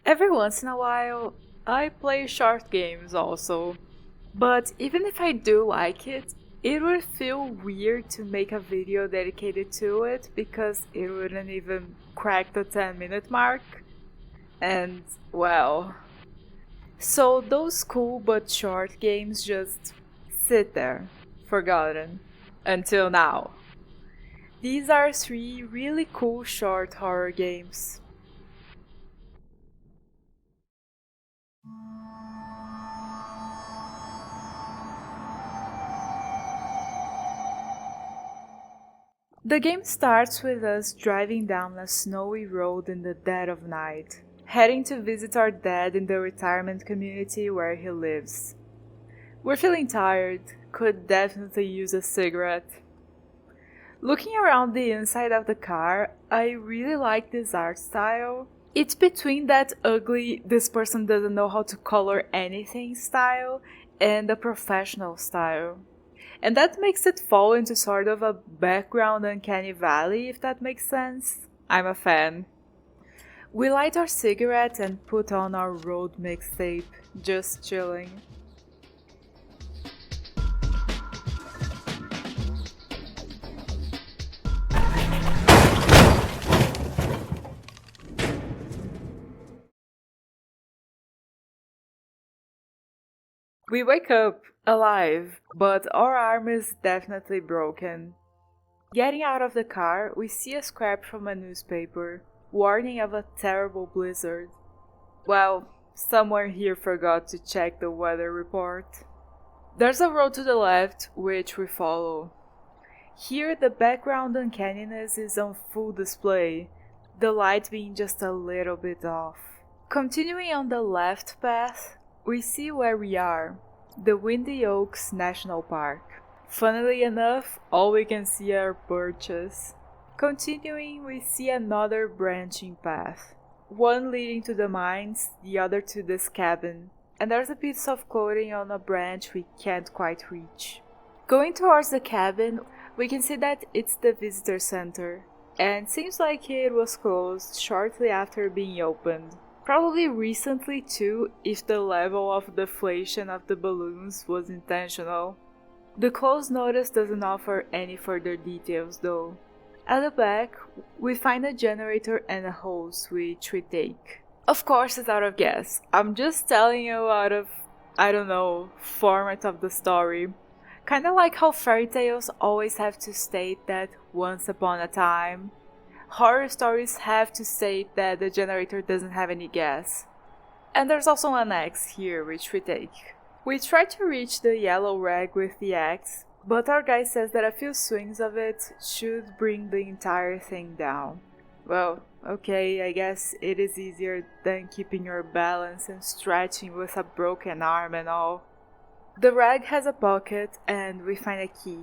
Every once in a while, I play short games also. But even if I do like it, it would feel weird to make a video dedicated to it because it wouldn't even crack the 10-minute mark. And, well. So those cool but short games just sit there, forgotten, until now. These are 3 really cool short horror games. The game starts with us driving down a snowy road in the dead of night, heading to visit our dad in the retirement community where he lives. We're feeling tired, could definitely use a cigarette. Looking around the inside of the car, I really like this art style. It's between that ugly, this person doesn't know how to color anything style, and the professional style. And that makes it fall into sort of a background uncanny valley, if that makes sense. I'm a fan. We light our cigarette and put on our road mixtape, just chilling. We wake up alive, but our arm is definitely broken. Getting out of the car, we see a scrap from a newspaper, warning of a terrible blizzard. Well, someone here forgot to check the weather report. There's a road to the left, which we follow. Here, the background uncanniness is on full display, the light being just a little bit off. Continuing on the left path, we see where we are, the Windy Oaks National Park. Funnily enough, all we can see are birches. Continuing, we see another branching path. One leading to the mines, the other to this cabin. And there's a piece of clothing on a branch we can't quite reach. Going towards the cabin, we can see that it's the visitor center. And seems like it was closed shortly after being opened. Probably recently too, if the level of deflation of the balloons was intentional. The close notice doesn't offer any further details though. At the back, we find a generator and a hose which we take. Of course it's out of gas. I'm just telling you out of, format of the story. Kinda like how fairy tales always have to state that once upon a time. Horror stories have to state that the generator doesn't have any gas. And there's also an axe here, which we take. We try to reach the yellow rag with the axe, but our guy says that a few swings of it should bring the entire thing down. Well, okay, I guess it is easier than keeping your balance and stretching with a broken arm and all. The rag has a pocket and we find a key.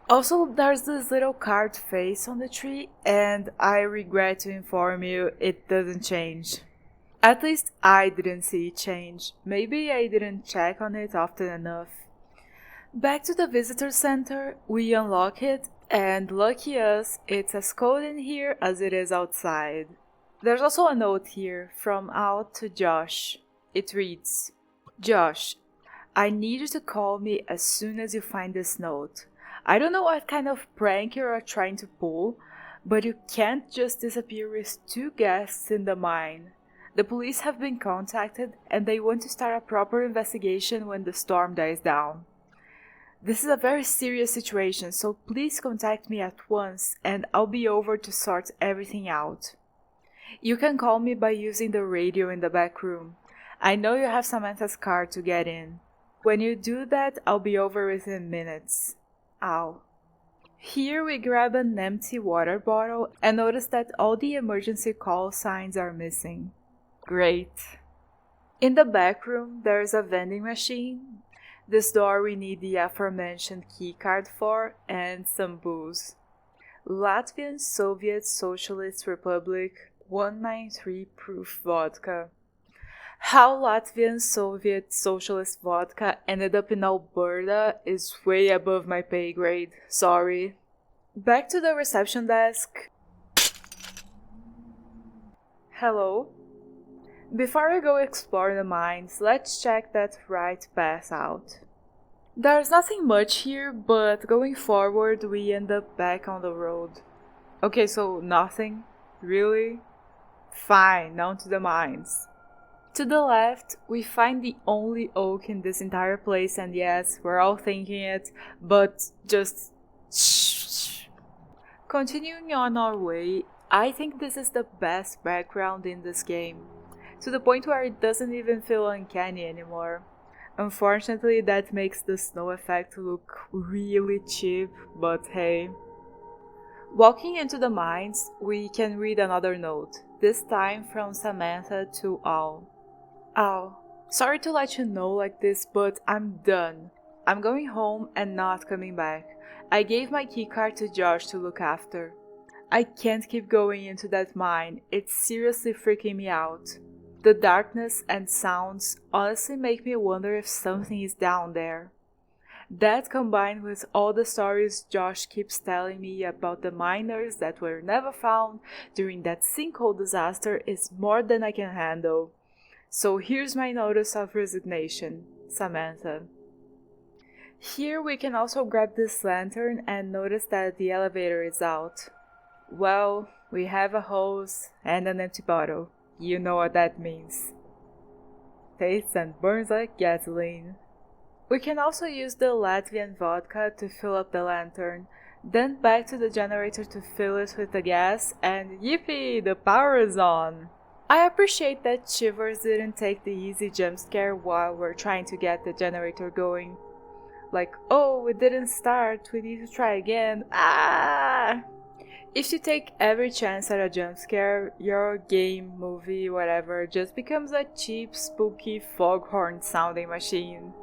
Also, there's this little carved face on the tree, and I regret to inform you, it doesn't change. At least I didn't see it change. Maybe I didn't check on it often enough. Back to the visitor center, we unlock it, and lucky us, it's as cold in here as it is outside. There's also a note here, from Al to Josh. It reads, "Josh, I need you to call me as soon as you find this note. I don't know what kind of prank you are trying to pull, but you can't just disappear with 2 guests in the mine. The police have been contacted and they want to start a proper investigation when the storm dies down. This is a very serious situation, so please contact me at once and I'll be over to sort everything out. You can call me by using the radio in the back room. I know you have Samantha's car to get in. When you do that, I'll be over within minutes. Ow." Here we grab an empty water bottle and notice that all the emergency call signs are missing. Great. In the back room, there's a vending machine. This door we need the aforementioned keycard for and some booze. Latvian Soviet Socialist Republic 193 proof vodka. How Latvian Soviet Socialist vodka ended up in Alberta is way above my pay grade, sorry. Back to the reception desk. Hello? Before we go explore the mines, let's check that right path out. There's nothing much here, but going forward we end up back on the road. Okay, so nothing? Really? Fine, on to the mines. To the left, we find the only oak in this entire place, and yes, we're all thinking it, but just shh. Continuing on our way, I think this is the best background in this game, to the point where it doesn't even feel uncanny anymore. Unfortunately, that makes the snow effect look really cheap, but hey. Walking into the mines, we can read another note, this time from Samantha to Al. Al, sorry to let you know like this, but I'm done. I'm going home and not coming back. I gave my keycard to Josh to look after. I can't keep going into that mine, it's seriously freaking me out. The darkness and sounds honestly make me wonder if something is down there. That combined with all the stories Josh keeps telling me about the miners that were never found during that sinkhole disaster is more than I can handle. So here's my notice of resignation, Samantha. Here we can also grab this lantern and notice that the elevator is out. Well, we have a hose and an empty bottle. You know what that means. Tastes and burns like gasoline. We can also use the Latvian vodka to fill up the lantern, then back to the generator to fill it with the gas, and yippee, the power is on! I appreciate that Shivers didn't take the easy jump scare while we're trying to get the generator going. Like, oh, it didn't start, we need to try again, ah! If you take every chance at a jump scare, your game, movie, whatever just becomes a cheap, spooky foghorn sounding machine.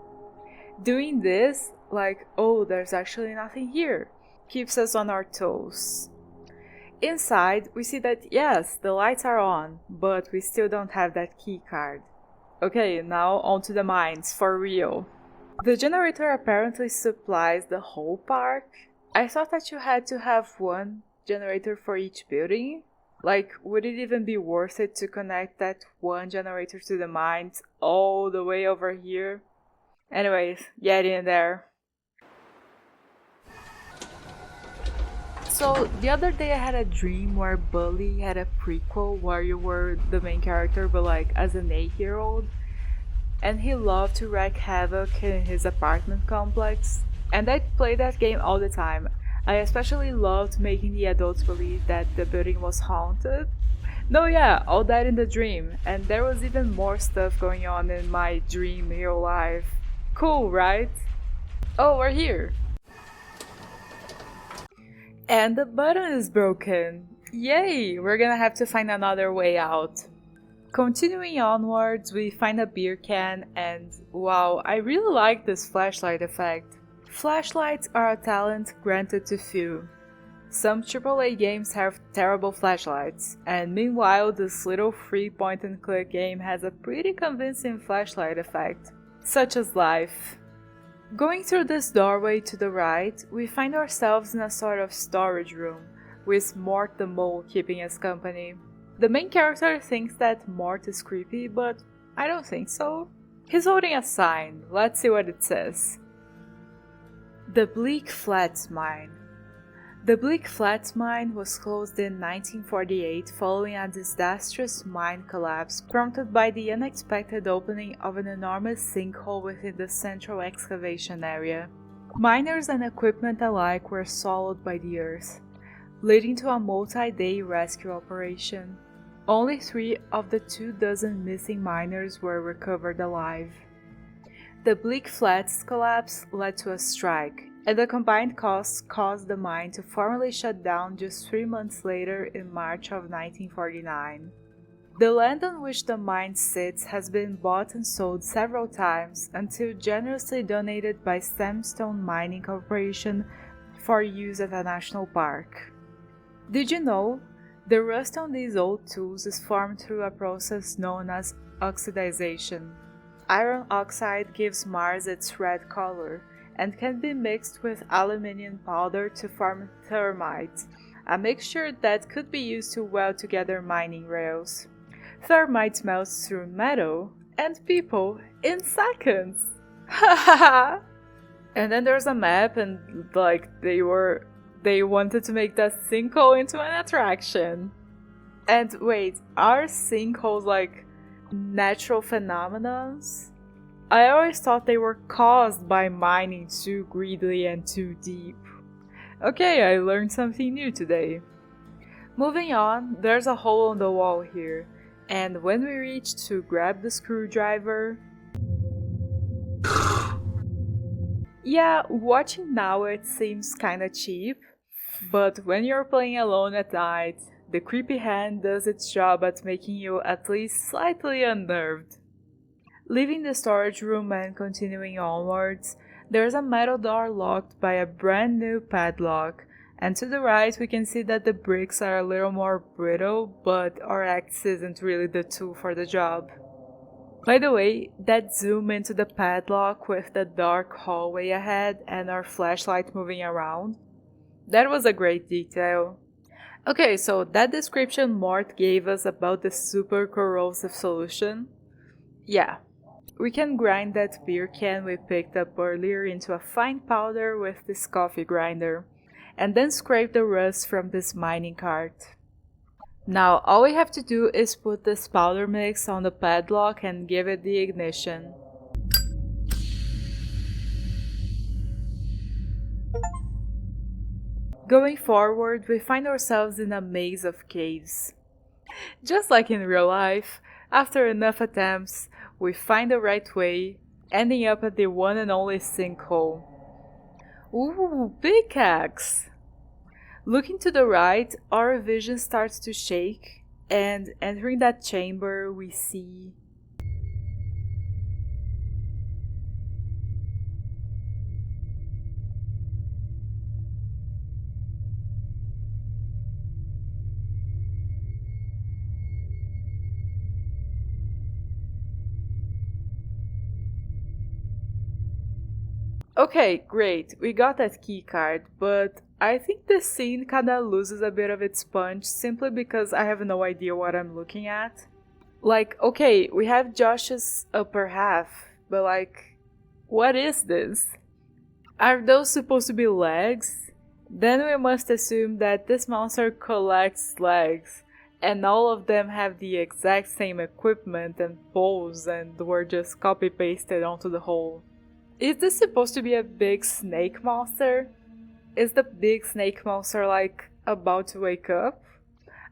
Doing this, like, oh, there's actually nothing here, keeps us on our toes. Inside, we see that yes, the lights are on, but we still don't have that key card. Okay, now on to the mines, for real. The generator apparently supplies the whole park. I thought that you had to have one generator for each building. Like, would it even be worth it to connect that one generator to the mines all the way over here? Anyways, get in there. So, the other day I had a dream where Bully had a prequel where you were the main character but like as an 8-year-old. And he loved to wreak havoc in his apartment complex. And I played that game all the time. I especially loved making the adults believe that the building was haunted. No, yeah, all that in the dream. And there was even more stuff going on in my dream real life. Cool, right? Oh, we're here. And the button is broken. Yay! We're gonna have to find another way out. Continuing onwards, we find a beer can and wow, I really like this flashlight effect. Flashlights are a talent granted to few. Some AAA games have terrible flashlights, and meanwhile this little free point-and-click game has a pretty convincing flashlight effect, such as life. Going through this doorway to the right, we find ourselves in a sort of storage room, with Mort the Mole keeping us company. The main character thinks that Mort is creepy, but I don't think so. He's holding a sign, let's see what it says. The Bleak Flats Mine. The Bleak Flats Mine was closed in 1948 following a disastrous mine collapse prompted by the unexpected opening of an enormous sinkhole within the central excavation area. Miners and equipment alike were swallowed by the earth, leading to a multi-day rescue operation. Only 3 of the 24 missing miners were recovered alive. The Bleak Flats collapse led to a strike, and the combined costs caused the mine to formally shut down just 3 months later in March of 1949. The land on which the mine sits has been bought and sold several times until generously donated by Sandstone Mining Corporation for use at a national park. Did you know? The rust on these old tools is formed through a process known as oxidization. Iron oxide gives Mars its red color and can be mixed with aluminium powder to form thermite, a mixture that could be used to weld together mining rails. Thermite melts through metal and people in seconds. Hahaha! And then there's a map, and like they wanted to make that sinkhole into an attraction. And wait, are sinkholes like natural phenomenons? I always thought they were caused by mining too greedily and too deep. Okay, I learned something new today. Moving on, there's a hole on the wall here, and when we reach to grab the screwdriver... Yeah, watching now it seems kinda cheap, but when you're playing alone at night, the creepy hand does its job at making you at least slightly unnerved. Leaving the storage room and continuing onwards, there's a metal door locked by a brand new padlock, and to the right we can see that the bricks are a little more brittle, but our axe isn't really the tool for the job. By the way, that zoom into the padlock with the dark hallway ahead and our flashlight moving around, that was a great detail. Okay, so that description Mort gave us about the super corrosive solution, yeah. We can grind that beer can we picked up earlier into a fine powder with this coffee grinder, and then scrape the rust from this mining cart. Now all we have to do is put this powder mix on the padlock and give it the ignition. Going forward, we find ourselves in a maze of caves. Just like in real life, after enough attempts, we find the right way, ending up at the one and only sinkhole. Ooh, pickaxe! Looking to the right, our vision starts to shake, and entering that chamber we see... Okay, great, we got that keycard, but I think this scene kinda loses a bit of its punch simply because I have no idea what I'm looking at. Like, okay, we have Josh's upper half, but like, what is this? Are those supposed to be legs? Then we must assume that this monster collects legs, and all of them have the exact same equipment and poles and were just copy-pasted onto the hole. Is this supposed to be a big snake monster? Is the big snake monster like about to wake up?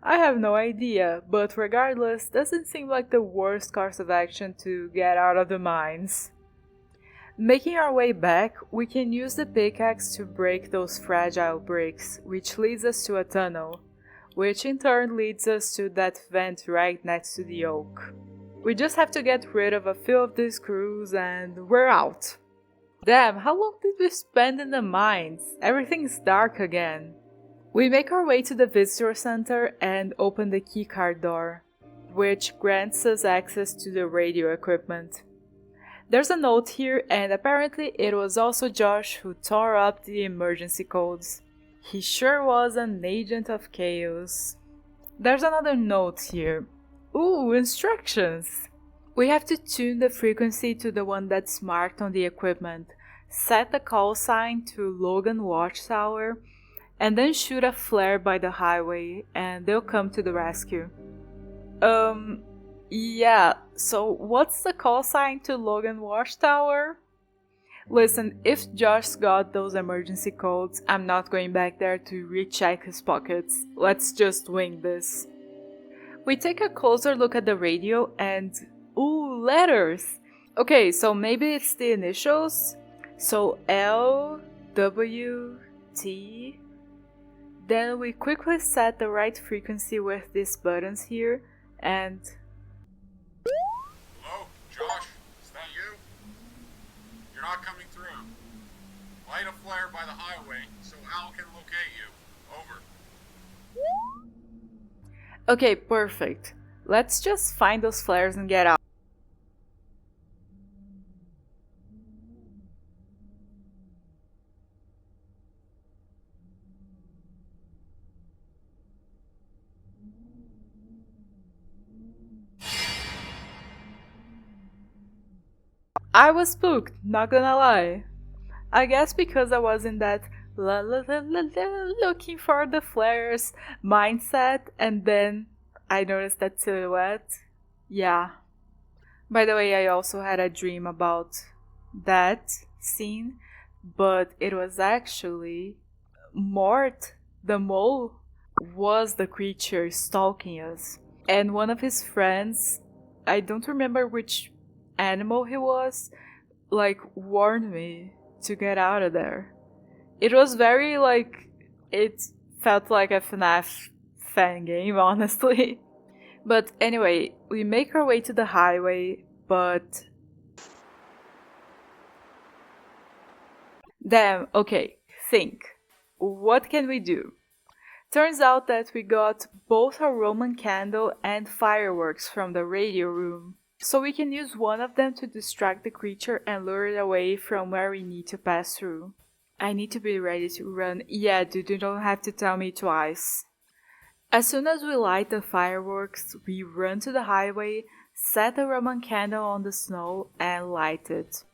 I have no idea, but regardless, doesn't seem like the worst course of action to get out of the mines. Making our way back, we can use the pickaxe to break those fragile bricks, which leads us to a tunnel, which in turn leads us to that vent right next to the oak. We just have to get rid of a few of these screws and we're out. Damn, how long did we spend in the mines? Everything's dark again. We make our way to the visitor center and open the keycard door, which grants us access to the radio equipment. There's a note here, and apparently it was also Josh who tore up the emergency codes. He sure was an agent of chaos. There's another note here. Ooh, instructions! We have to tune the frequency to the one that's marked on the equipment, set the call sign to Logan Watchtower, and then shoot a flare by the highway and they'll come to the rescue. Yeah, so what's the call sign to Logan Watchtower? Listen, if Josh got those emergency codes, I'm not going back there to recheck his pockets. Let's just wing this. We take a closer look at the radio and... ooh, letters! Okay, so maybe it's the initials? So L, W, T... Then we quickly set the right frequency with these buttons here, and... Hello, Josh? Is that you? You're not coming through. Light a flare by the highway so Al can locate you. Over. Okay, perfect. Let's just find those flares and get out. I was spooked, not gonna lie. I guess because I was in that la la la la la looking for the flares mindset, and then I noticed that silhouette. Yeah. By the way, I also had a dream about that scene, but it was actually Mort, the mole, was the creature stalking us. And one of his friends, I don't remember which animal he was, like warned me to get out of there. It was very like, it felt like a FNAF fan game, honestly. But anyway, we make our way to the highway, but damn, okay, think. What can we do? Turns out that we got both a Roman candle and fireworks from the radio room, so we can use one of them to distract the creature and lure it away from where we need to pass through. I need to be ready to run. Yeah, dude, you don't have to tell me twice. As soon as we light the fireworks, we run to the highway, set the Roman candle on the snow, and light it.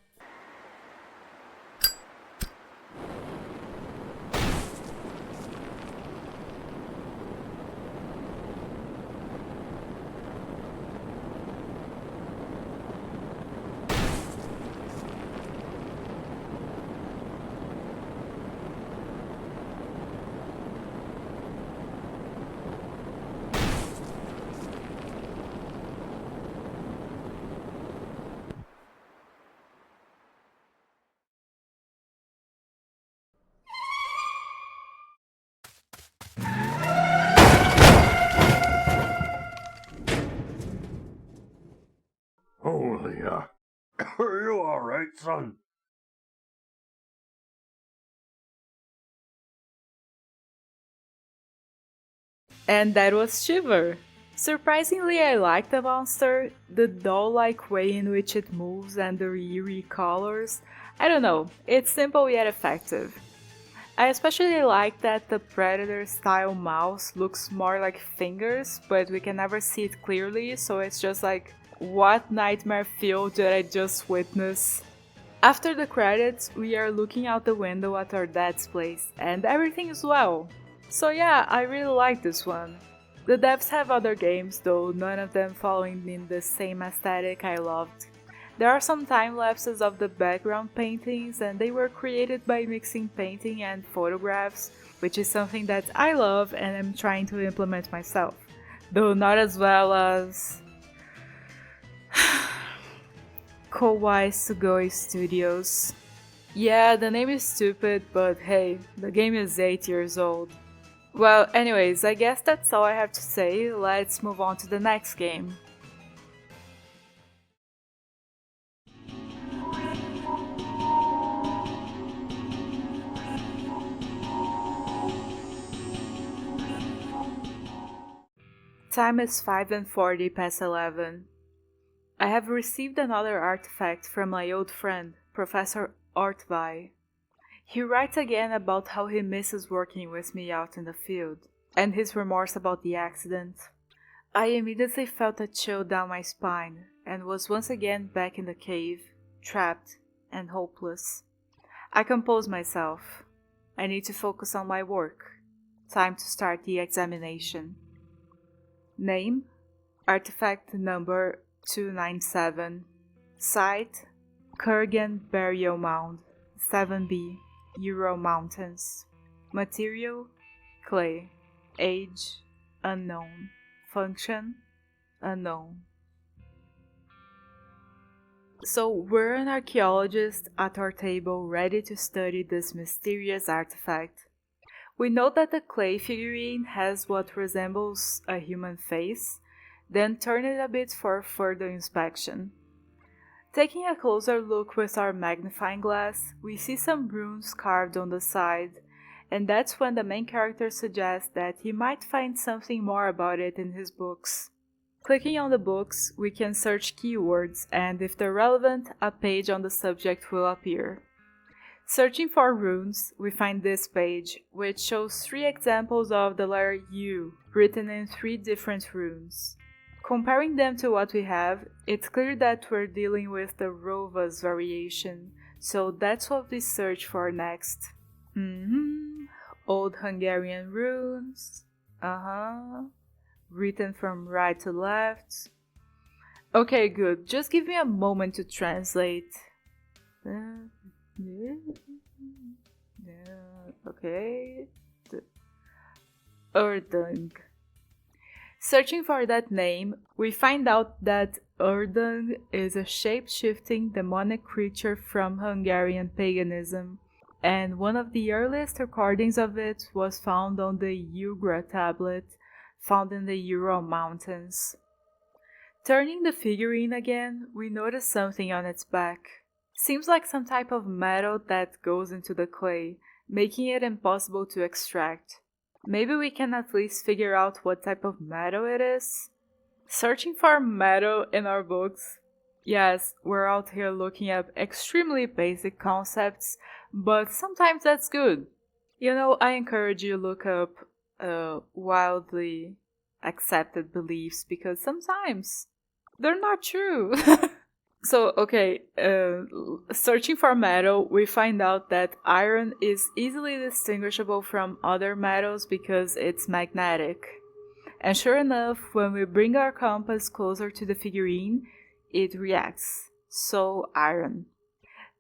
Holy, are you alright, son? And that was Shiver. Surprisingly, I like the monster, the doll-like way in which it moves and the eerie colors. I don't know, it's simple yet effective. I especially like that the Predator-style mouse looks more like fingers, but we can never see it clearly, so it's just like, what nightmare feel did I just witness? After the credits, we are looking out the window at our dad's place, and everything is well. So yeah, I really like this one. The devs have other games though, none of them following in the same aesthetic I loved. There are some time lapses of the background paintings and they were created by mixing painting and photographs, which is something that I love and I'm trying to implement myself. Though not as well as Kawaii Sugoi Studios. Yeah, the name is stupid, but hey, the game is 8 years old. Well, anyways, I guess that's all I have to say. Let's move on to the next game. Time is 5:40 past 11. I have received another artifact from my old friend, Professor Ortvai. He writes again about how he misses working with me out in the field, and his remorse about the accident. I immediately felt a chill down my spine, and was once again back in the cave, trapped and hopeless. I compose myself. I need to focus on my work. Time to start the examination. Name: Artifact number 297. Site: Kurgan Burial Mound, 7B, Ural Mountains. Material: clay. Age: unknown. Function: unknown. So we're an archaeologist at our table ready to study this mysterious artifact. We know that the clay figurine has what resembles a human face, then turn it a bit for further inspection. Taking a closer look with our magnifying glass, we see some runes carved on the side, and that's when the main character suggests that he might find something more about it in his books. Clicking on the books, we can search keywords, and if they're relevant, a page on the subject will appear. Searching for runes, we find this page, which shows 3 examples of the letter U, written in 3 different runes. Comparing them to what we have, it's clear that we're dealing with the Rovas variation, so that's what we search for next. Old Hungarian runes. Written from right to left. Okay, good. Just give me a moment to translate. Okay. Erdung. Searching for that name, we find out that Erdung is a shape-shifting demonic creature from Hungarian paganism, and one of the earliest recordings of it was found on the Skiaoura tablet, found in the Ural Mountains. Turning the figurine again, we notice something on its back. Seems like some type of metal that goes into the clay, making it impossible to extract. Maybe we can at least figure out what type of metal it is? Searching for metal in our books? Yes, we're out here looking up extremely basic concepts, but sometimes that's good. You know, I encourage you to look up wildly accepted beliefs because sometimes they're not true. So, okay, searching for metal, we find out that iron is easily distinguishable from other metals because it's magnetic. And sure enough, when we bring our compass closer to the figurine, it reacts. So, iron.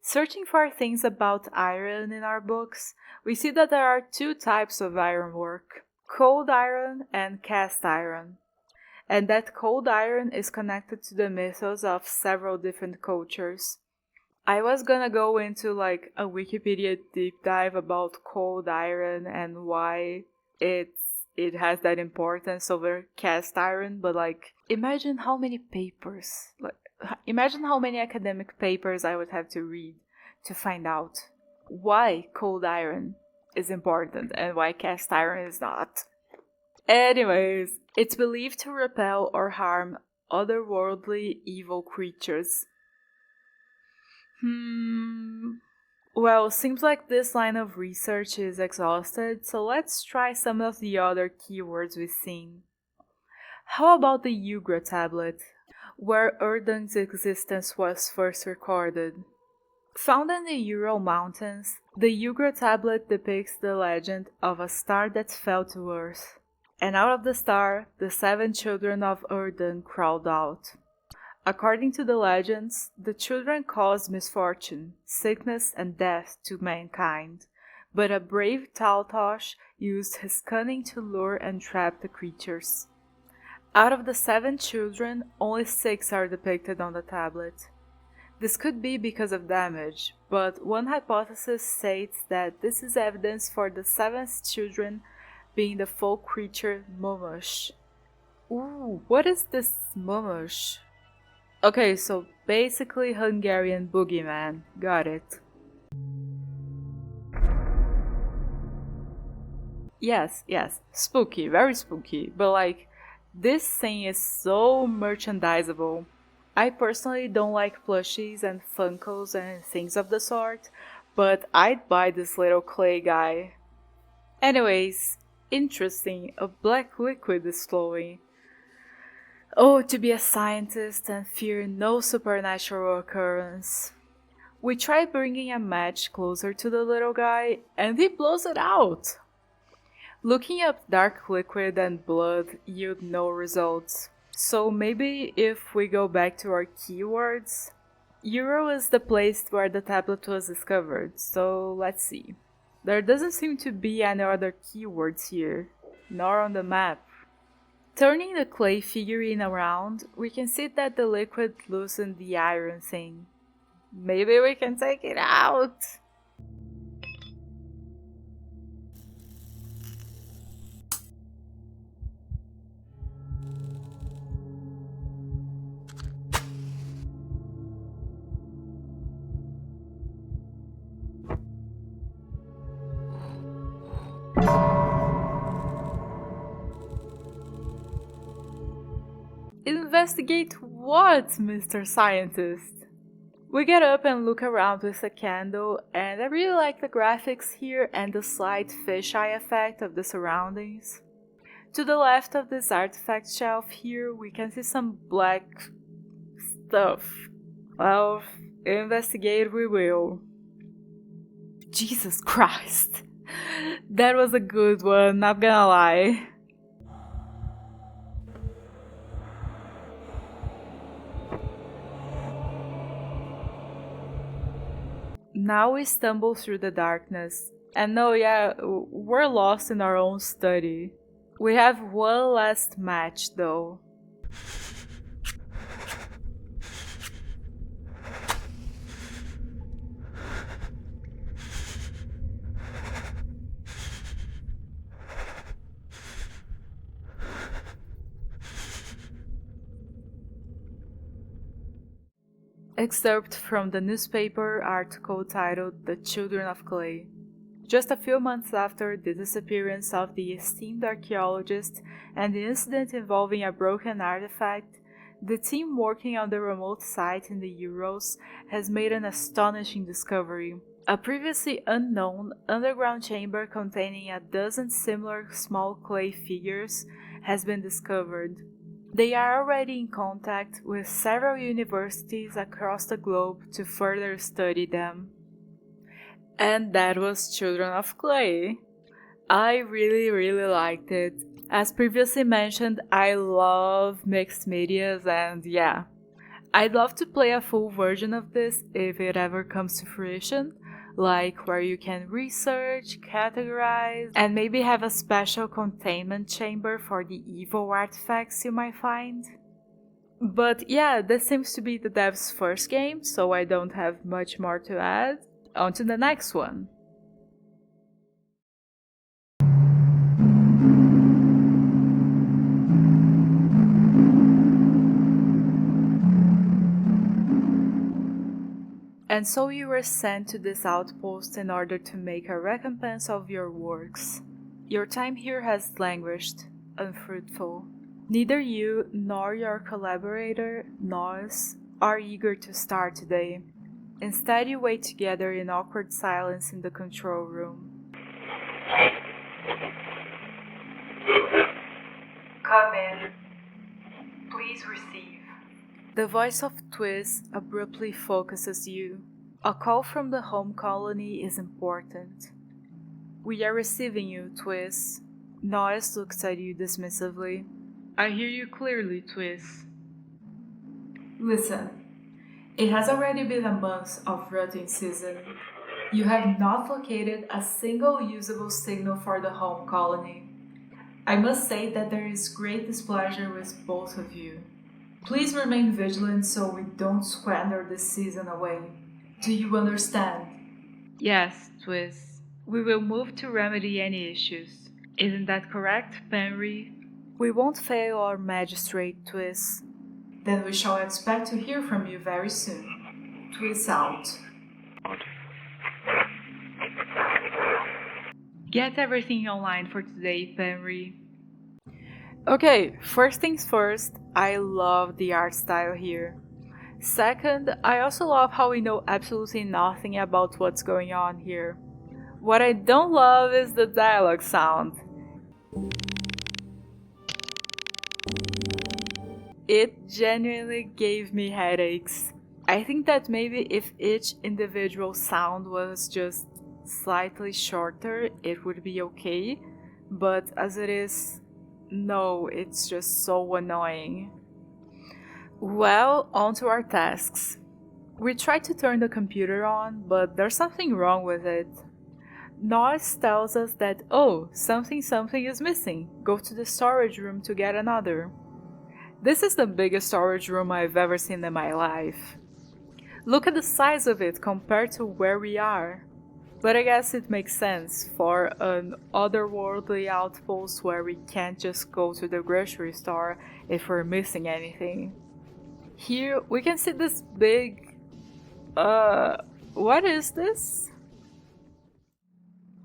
Searching for things about iron in our books, we see that there are two types of ironwork: cold iron and cast iron. And that cold iron is connected to the mythos of several different cultures. I was gonna go into like a Wikipedia deep dive about cold iron and why it has that importance over cast iron, but like imagine how many academic papers I would have to read to find out why cold iron is important and why cast iron is not. Anyways, it's believed to repel or harm otherworldly evil creatures. Well, seems like this line of research is exhausted, so let's try some of the other keywords we've seen. How about the Skiaoura tablet, where Erdung's existence was first recorded? Found in the Ural Mountains, the Skiaoura tablet depicts the legend of a star that fell to earth. And out of the star, the 7 children of Erdung crawled out. According to the legends, the children caused misfortune, sickness, and death to mankind, but a brave Taltosh used his cunning to lure and trap the creatures. Out of the 7 children, only 6 are depicted on the tablet. This could be because of damage, but one hypothesis states that this is evidence for the 7th children being the folk creature Moebius. Ooh, what is this Moebius? Okay, so basically Hungarian boogeyman. Got it. Yes, spooky, very spooky, but like, this thing is so merchandisable. I personally don't like plushies and Funkos and things of the sort, but I'd buy this little clay guy. Anyways, interesting, a black liquid is flowing. Oh, to be a scientist and fear no supernatural occurrence. We try bringing a match closer to the little guy, and he blows it out. Looking up dark liquid and blood yield no results. So maybe if we go back to our keywords, Ural is the place where the tablet was discovered, so let's see. There doesn't seem to be any other keywords here, nor on the map. Turning the clay figurine around, we can see that the liquid loosened the iron thing. Maybe we can take it out! Investigate what, Mr. Scientist? We get up and look around with a candle, and I really like the graphics here and the slight fisheye effect of the surroundings. To the left of this artifact shelf here, we can see some black stuff. Well, investigate we will. Jesus Christ. That was a good one, not gonna lie. Now we stumble through the darkness. And no, yeah, we're lost in our own study. We have one last match though. Excerpt from the newspaper article titled "The Children of Clay." Just a few months after the disappearance of the esteemed archaeologist and the incident involving a broken artifact, the team working on the remote site in the Urals has made an astonishing discovery. A previously unknown underground chamber containing a dozen similar small clay figures has been discovered. They are already in contact with several universities across the globe to further study them. And that was Children of Clay. I really liked it. As previously mentioned, I love mixed medias and yeah. I'd love to play a full version of this if it ever comes to fruition, like where you can research, categorize, and maybe have a special containment chamber for the evil artifacts you might find. But yeah, this seems to be the devs' first game, so I don't have much more to add. On to the next one. And so you were sent to this outpost in order to make a recompense of your works. Your time here has languished, unfruitful. Neither you nor your collaborator, Nois, are eager to start today. Instead, you wait together in awkward silence in the control room. Come in. Please receive. The voice of Twiz abruptly focuses you. A call from the home colony is important. We are receiving you, Twiz. Nois looks at you dismissively. I hear you clearly, Twiz. Listen. It has already been a month of rutting season. You have not located a single usable signal for the home colony. I must say that there is great displeasure with both of you. Please remain vigilant so we don't squander this season away. Do you understand? Yes, Twiz. We will move to remedy any issues. Isn't that correct, Penry? We won't fail our magistrate, Twiz. Then we shall expect to hear from you very soon. Twiz out. Get everything online for today, Penry. Okay, first things first, I love the art style here. Second, I also love how we know absolutely nothing about what's going on here. What I don't love is the dialogue sound. It genuinely gave me headaches. I think that maybe if each individual sound was just slightly shorter, it would be okay, but as it is, no, it's just so annoying. Well, on to our tasks. We tried to turn the computer on, but there's something wrong with it. Nois tells us that, oh, something is missing. Go to the storage room to get another. This is the biggest storage room I've ever seen in my life. Look at the size of it compared to where we are. But I guess it makes sense for an otherworldly outpost where we can't just go to the grocery store if we're missing anything. Here we can see this big... what is this?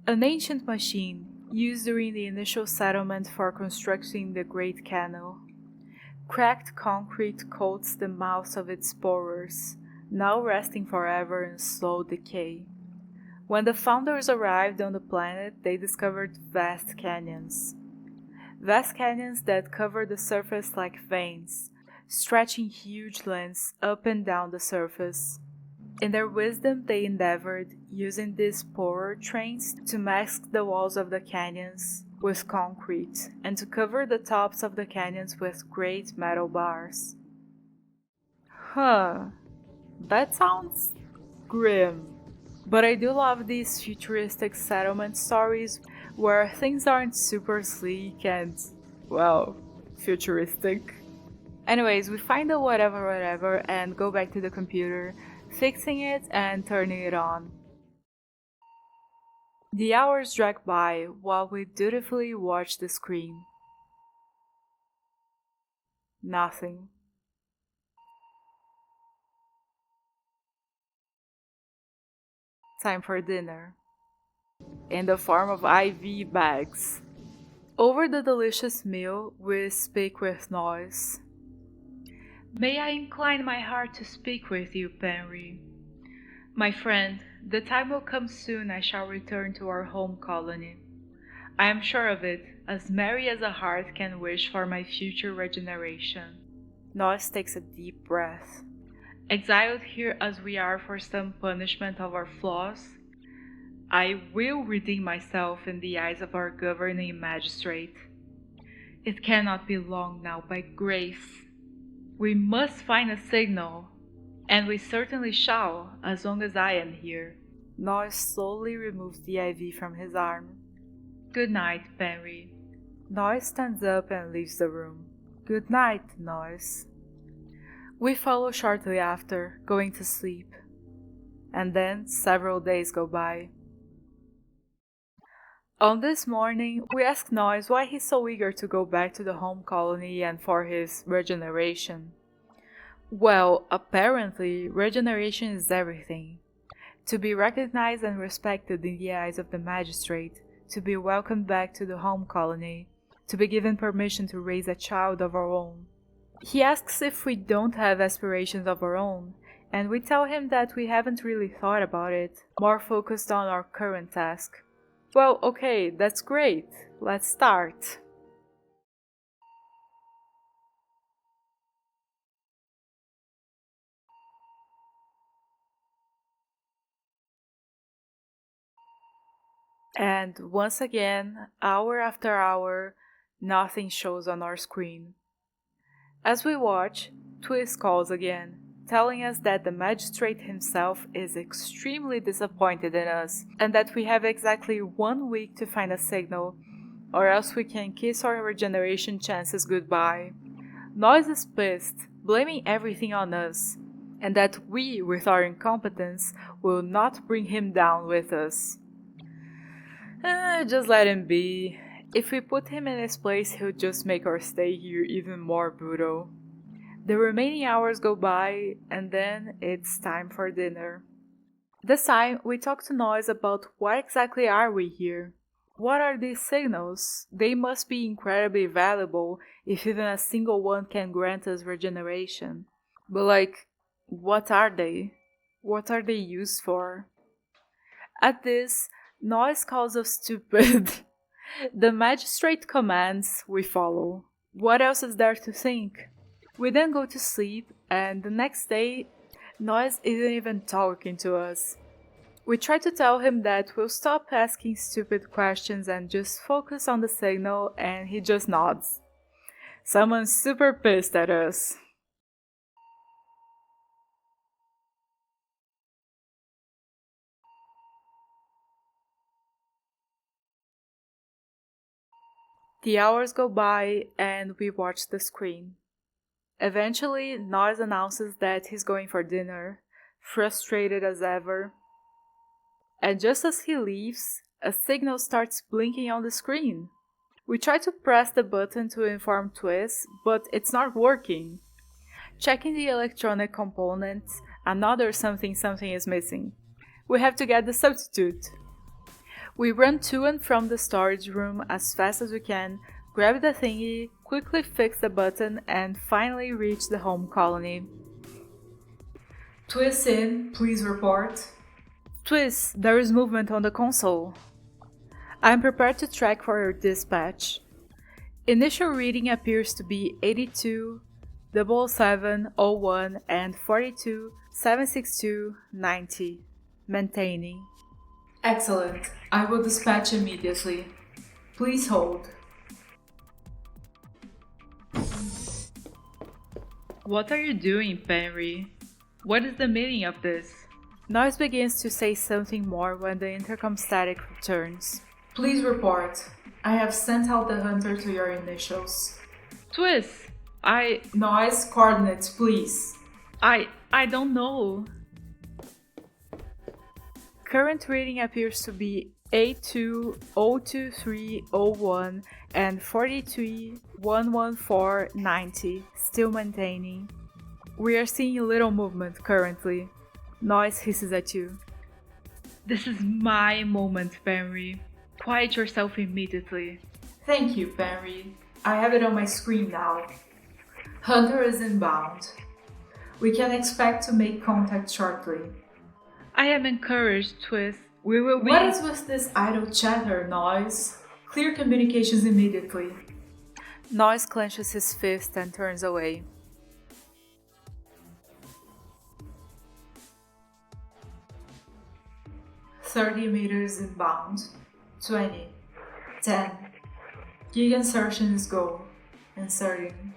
An ancient machine used during the initial settlement for constructing the Great Canal. Cracked concrete coats the mouths of its borers, now resting forever in slow decay. When the founders arrived on the planet, they discovered vast canyons. Vast canyons that cover the surface like veins, stretching huge lands up and down the surface. In their wisdom they endeavored, using these poorer trains, to mask the walls of the canyons with concrete and to cover the tops of the canyons with great metal bars. Huh, that sounds grim. But I do love these futuristic settlement stories where things aren't super sleek and, well, futuristic. Anyways, we find the whatever and go back to the computer, fixing it and turning it on. The hours drag by while we dutifully watch the screen. Nothing. Time for dinner. In the form of IV bags. Over the delicious meal, we speak with Noise. May I incline my heart to speak with you, Penry? My friend, the time will come soon I shall return to our home colony. I am sure of it, as merry as a heart can wish for my future regeneration. Noise takes a deep breath. Exiled here as we are for some punishment of our flaws, I will redeem myself in the eyes of our governing magistrate. It cannot be long now, by grace. We must find a signal, and we certainly shall, as long as I am here. Noise slowly removes the IV from his arm. Good night, Penry. Noise stands up and leaves the room. Good night, Noise. We follow shortly after, going to sleep. And then several days go by. On this morning, we ask Noise why he's so eager to go back to the home colony and for his regeneration. Well, apparently, regeneration is everything. To be recognized and respected in the eyes of the magistrate, to be welcomed back to the home colony, to be given permission to raise a child of our own. He asks if we don't have aspirations of our own, and we tell him that we haven't really thought about it, more focused on our current task. Well, okay, that's great. Let's start. And once again, hour after hour, nothing shows on our screen. As we watch, Twist calls again, telling us that the magistrate himself is extremely disappointed in us, and that we have exactly 1 week to find a signal, or else we can kiss our regeneration chances goodbye. Noise is pissed, blaming everything on us, and that we, with our incompetence, will not bring him down with us. Just let him be. If we put him in his place, he'll just make our stay here even more brutal. The remaining hours go by, and then it's time for dinner. This time, we talk to Noise about why exactly are we here. What are these signals? They must be incredibly valuable if even a single one can grant us regeneration. But what are they? What are they used for? At this, Noise calls us stupid. The magistrate commands, we follow. What else is there to think? We then go to sleep, and the next day, Noise isn't even talking to us. We try to tell him that we'll stop asking stupid questions and just focus on the signal, and he just nods. Someone's super pissed at us. The hours go by, and we watch the screen. Eventually, Noise announces that he's going for dinner, frustrated as ever. And just as he leaves, a signal starts blinking on the screen. We try to press the button to inform Twist, but it's not working. Checking the electronic components, another something is missing. We have to get the substitute. We run to and from the storage room as fast as we can, grab the thingy, quickly fix the button, and finally reach the home colony. Twist in, please report. Twist, there is movement on the console. I am prepared to track for your dispatch. Initial reading appears to be 82, 7701 and 42, 762, 90. Maintaining. Excellent. I will dispatch immediately. Please hold. What are you doing, Penry? What is the meaning of this? Noise begins to say something more when the intercom static returns. Please report. I have sent out the hunter to your initials. Twist! Noise coordinates, please. I don't know. Current reading appears to be 82, 02301 and 43, 114, 90. Still maintaining. We are seeing little movement currently. Noise hisses at you. This is my moment, Penry. Quiet yourself immediately. Thank you, Penry. I have it on my screen now. Hunter is inbound. We can expect to make contact shortly. I am encouraged, Twist. We will be— What is with this idle chatter, Noise? Clear communications immediately. Noise clenches his fist and turns away. "30 meters inbound. 20. 10. Gig insertion is go. Inserting.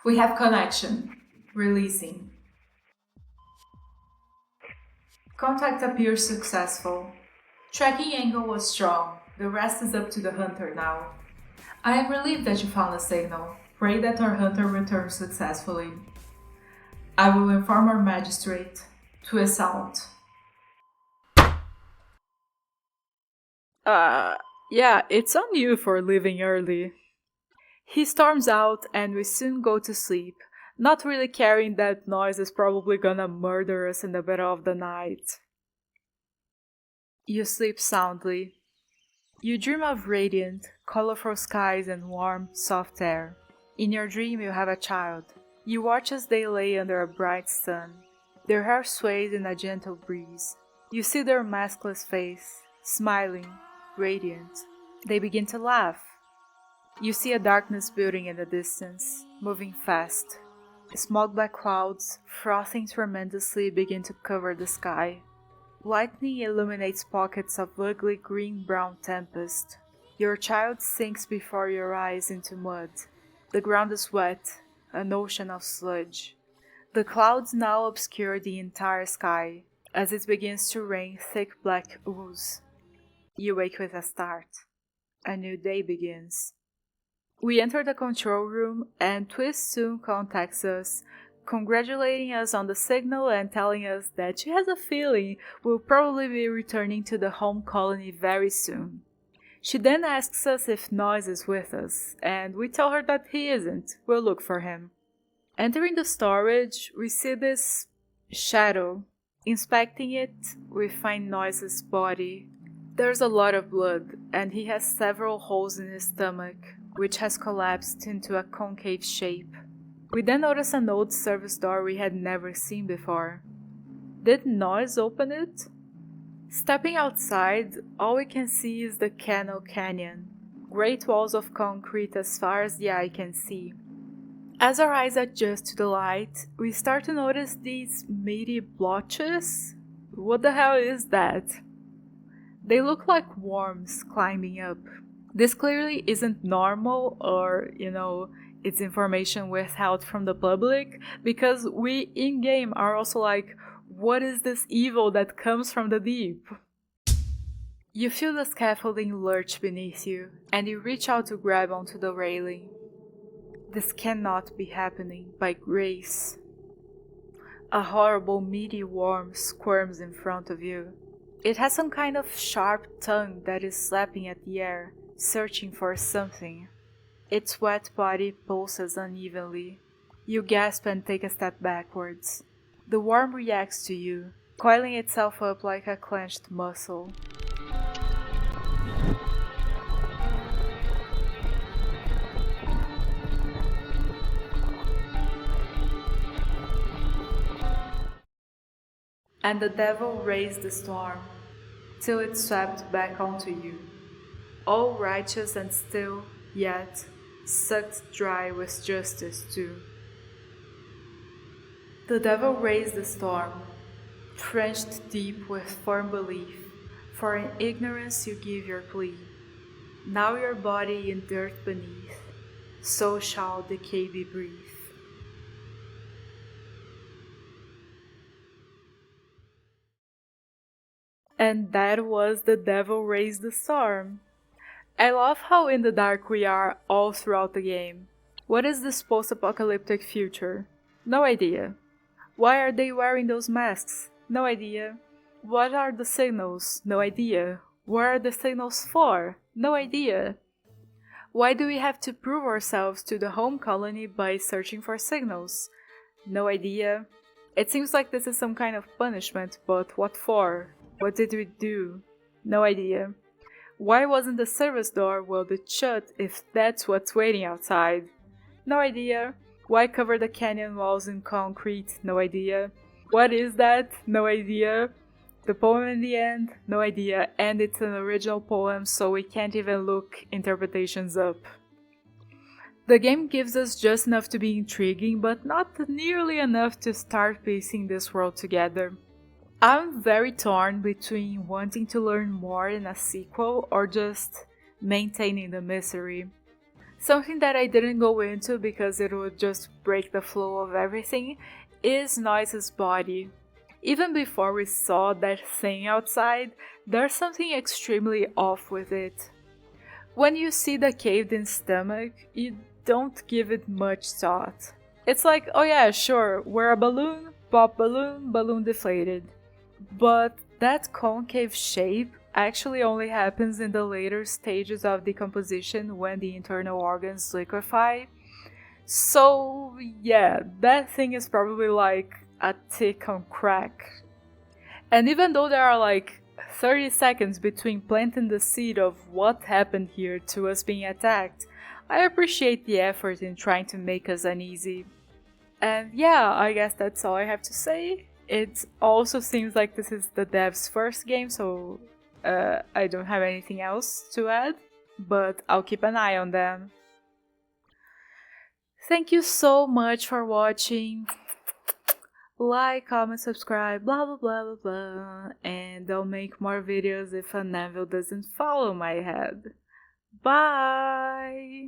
We have connection. Releasing. Contact appears successful. Tracking angle was strong. The rest is up to the hunter now. I am relieved that you found a signal. Pray that our hunter returns successfully. I will inform our magistrate. Twist out. Yeah, it's on you for leaving early. He storms out and we soon go to sleep, not really caring that Noise is probably gonna murder us in the middle of the night. You sleep soundly. You dream of radiant, colorful skies and warm, soft air. In your dream you have a child. You watch as they lay under a bright sun. Their hair sways in a gentle breeze. You see their maskless face, smiling, radiant. They begin to laugh. You see a darkness building in the distance, moving fast. Small black clouds, frothing tremendously, begin to cover the sky. Lightning illuminates pockets of ugly green-brown tempest. Your child sinks before your eyes into mud. The ground is wet, an ocean of sludge. The clouds now obscure the entire sky, as it begins to rain thick black ooze. You wake with a start. A new day begins. We enter the control room, and Twist soon contacts us, congratulating us on the signal and telling us that she has a feeling we'll probably be returning to the home colony very soon. She then asks us if Noise is with us, and we tell her that he isn't. We'll look for him. Entering the storage, we see this shadow. Inspecting it, we find Noise's body. There's a lot of blood, and he has several holes in his stomach, which has collapsed into a concave shape. We then notice an old service door we had never seen before. Did Noise open it? Stepping outside, all we can see is the Canal Canyon, great walls of concrete as far as the eye can see. As our eyes adjust to the light, we start to notice these meaty blotches. What the hell is that? They look like worms climbing up. This clearly isn't normal or, it's information withheld from the public, because we in-game are also like, what is this evil that comes from the deep? You feel the scaffolding lurch beneath you, and you reach out to grab onto the railing. This cannot be happening by grace. A horrible meaty worm squirms in front of you. It has some kind of sharp tongue that is slapping at the air, searching for something. Its wet body pulses unevenly. You gasp and take a step backwards. The worm reacts to you, coiling itself up like a clenched muscle. And the devil raised the storm. till it swept back onto you, all righteous and still, yet sucked dry with justice too. The devil raised the storm, trenched deep with firm belief, for in ignorance you give your plea. Now your body in dirt beneath, so shall decay be brief. And that was The Devil Raised the Storm. I love how in the dark we are all throughout the game. What is this post-apocalyptic future? No idea. Why are they wearing those masks? No idea. What are the signals? No idea. What are the signals for? No idea. Why do we have to prove ourselves to the home colony by searching for signals? No idea. It seems like this is some kind of punishment, but what for? What did we do? No idea. Why wasn't the service door welded shut if that's what's waiting outside? No idea. Why cover the canyon walls in concrete? No idea. What is that? No idea. The poem in the end? No idea. And it's an original poem, so we can't even look interpretations up. The game gives us just enough to be intriguing, but not nearly enough to start piecing this world together. I'm very torn between wanting to learn more in a sequel or just maintaining the mystery. Something that I didn't go into because it would just break the flow of everything is Noise's body. Even before we saw that thing outside, there's something extremely off with it. When you see the caved-in stomach, you don't give it much thought. It's like, oh yeah, sure, we're a balloon, pop balloon, balloon deflated. But that concave shape actually only happens in the later stages of decomposition when the internal organs liquefy. So yeah, that thing is probably like a tick on crack. And even though there are like 30 seconds between planting the seed of what happened here to us being attacked, I appreciate the effort in trying to make us uneasy. And yeah, I guess that's all I have to say. It also seems like this is the dev's first game, so I don't have anything else to add, but I'll keep an eye on them. Thank you so much for watching. Like, comment, subscribe, blah blah blah blah blah, and I'll make more videos if a Neville doesn't follow my head. Bye!